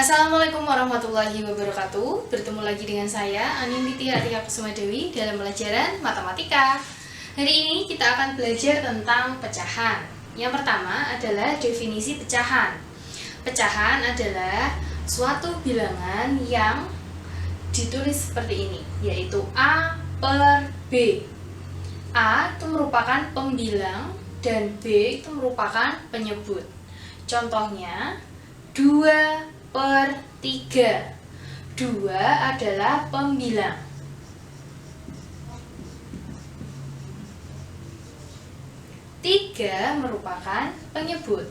Assalamualaikum warahmatullahi wabarakatuh. Bertemu lagi dengan saya Aninditi Atika Kusuma Dewi dalam pelajaran matematika. Hari ini kita akan belajar tentang pecahan. Yang pertama adalah definisi pecahan. Pecahan adalah suatu bilangan yang ditulis seperti ini, yaitu A per B. A itu merupakan pembilang dan B itu merupakan penyebut. Contohnya 2/3. 2 adalah pembilang. 3 merupakan penyebut.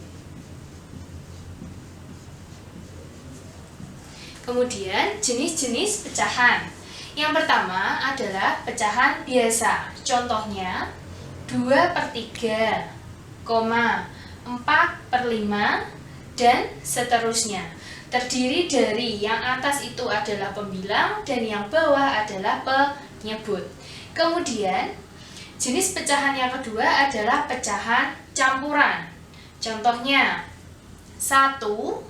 Kemudian jenis-jenis pecahan. Yang pertama adalah pecahan biasa. Contohnya 2/3, 4/5, dan seterusnya. Terdiri dari yang atas itu adalah pembilang dan yang bawah adalah penyebut. Kemudian jenis pecahan yang kedua adalah pecahan campuran. Contohnya 1,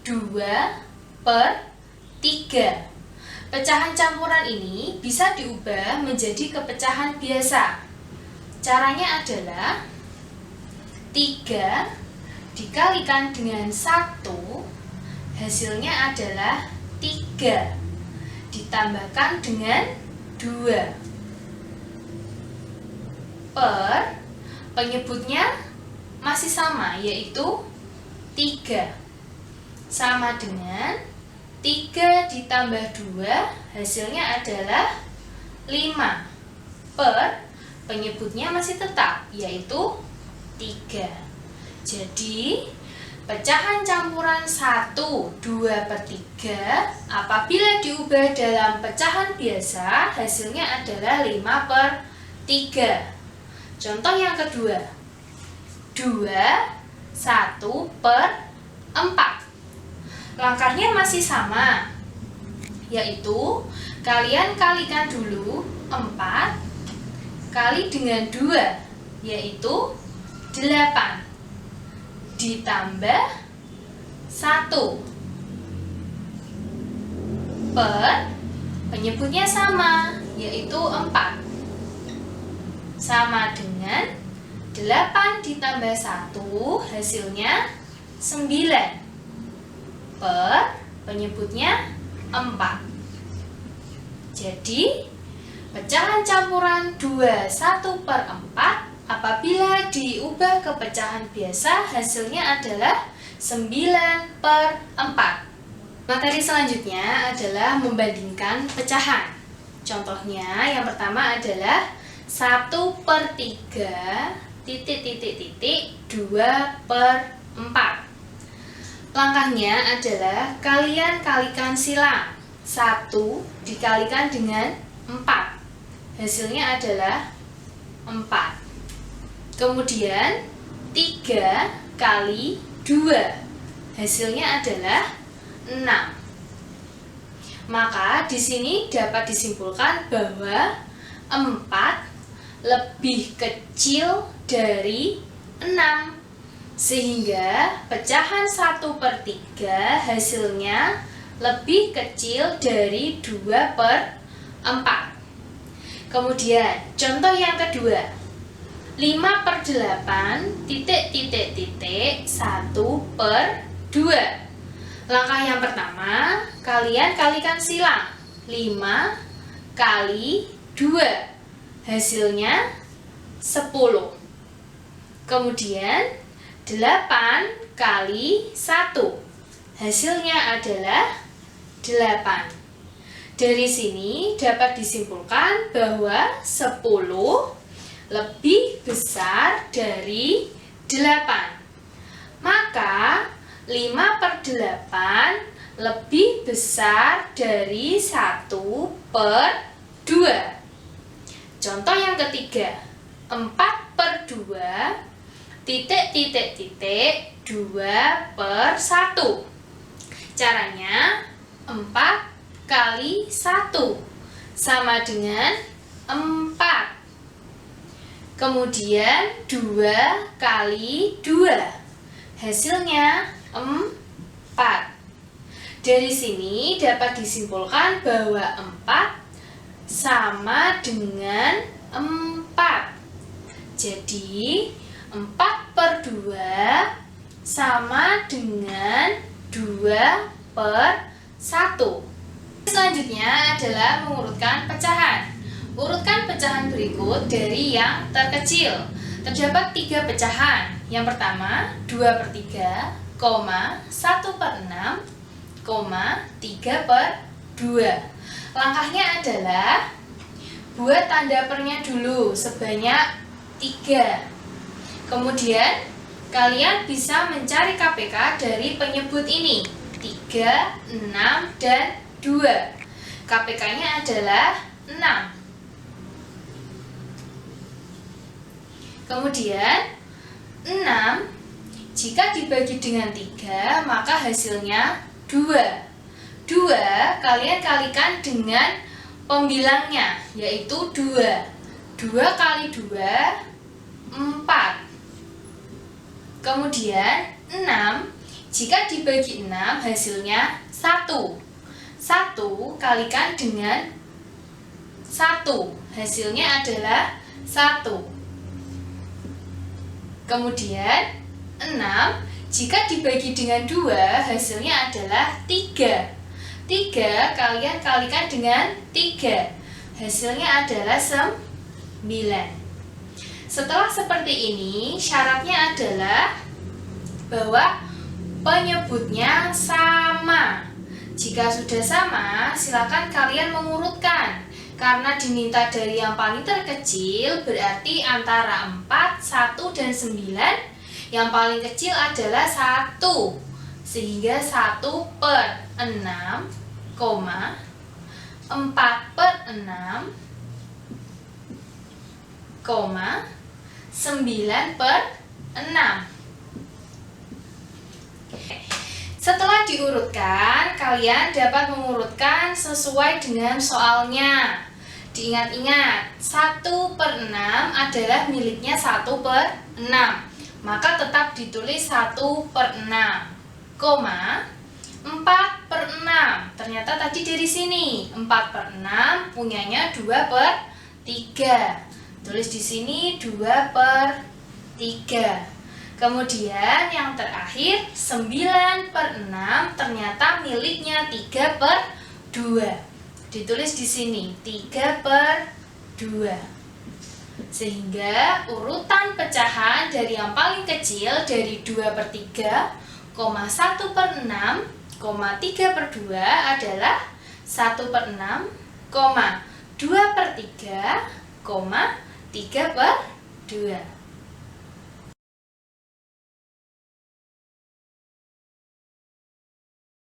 2/3. Pecahan campuran ini bisa diubah menjadi kepecahan biasa. Caranya adalah 3 dikalikan dengan 1, hasilnya adalah 3, ditambahkan dengan 2. Per, penyebutnya masih sama, yaitu 3. Sama dengan 3 ditambah 2, hasilnya adalah 5. Per, penyebutnya masih tetap, yaitu 3. Jadi, pecahan campuran 1, 2/3 apabila diubah dalam pecahan biasa, hasilnya adalah 5/3. Contoh yang kedua, 2/1/4. Langkahnya masih sama, yaitu kalian kalikan dulu 4 kali dengan 2, yaitu 8, ditambah 1. Per, penyebutnya sama, yaitu 4. Sama dengan 8 ditambah 1, hasilnya 9. Per, penyebutnya 4. Jadi, pecahan campuran 2/1/4 apabila diubah ke pecahan biasa, hasilnya adalah 9/4. Materi selanjutnya adalah membandingkan pecahan. Contohnya yang pertama adalah 1/3 2/4. Langkahnya adalah kalian kalikan silang. 1 dikalikan dengan 4, hasilnya adalah 4. Kemudian 3 kali 2, hasilnya adalah 6. Maka di sini dapat disimpulkan bahwa 4 lebih kecil dari 6, sehingga pecahan 1/3 hasilnya lebih kecil dari 2/4. Kemudian contoh yang kedua, 5/8 1/2. Langkah yang pertama, kalian kalikan silang. 5 kali 2, hasilnya 10. Kemudian 8 kali 1, hasilnya adalah 8. Dari sini dapat disimpulkan bahwa 10 lebih besar dari 8. Maka 5/8 lebih besar dari 1/2. Contoh yang ketiga, 4/2 2/1. Caranya 4 kali 1 sama dengan 4. Kemudian 2 kali 2, hasilnya 4. Dari sini dapat disimpulkan bahwa 4 sama dengan 4. Jadi 4/2 sama dengan 2/1. Selanjutnya adalah mengurutkan pecahan. Urutkan pecahan berikut dari yang terkecil. Terdapat 3 pecahan. Yang pertama 2/3, 1/6, 3/2. Langkahnya adalah buat tanda pernya dulu sebanyak 3. Kemudian kalian bisa mencari KPK dari penyebut ini 3, 6, dan 2. KPK-nya adalah 6. Kemudian 6 jika dibagi dengan 3 maka hasilnya 2. 2 kalian kalikan dengan pembilangnya yaitu 2. 2 kali 2 4. Kemudian 6 jika dibagi 6 hasilnya 1. 1 kalikan dengan 1, hasilnya adalah 1. Kemudian 6 jika dibagi dengan 2 hasilnya adalah 3. 3 kalian kalikan dengan 3, hasilnya adalah 9. Setelah seperti ini, syaratnya adalah bahwa penyebutnya sama. Jika sudah sama, silakan kalian mengurutkan. Karena diminta dari yang paling terkecil, berarti antara 4, 1, dan 9, yang paling kecil adalah 1. Sehingga 1/6, 4/6, 9/6. Setelah diurutkan, kalian dapat mengurutkan sesuai dengan soalnya. Diingat-ingat, 1/6 adalah miliknya 1/6. Maka tetap ditulis 1/6, 4/6. Ternyata tadi dari sini 4/6 punyanya 2/3. Tulis di sini 2/3. Kemudian yang terakhir 9/6 ternyata miliknya 3/2. Ditulis di sini 3/2. Sehingga urutan pecahan dari yang paling kecil dari 2/3, 1/6, 3/2 adalah 1/6, 2/3, 3/2.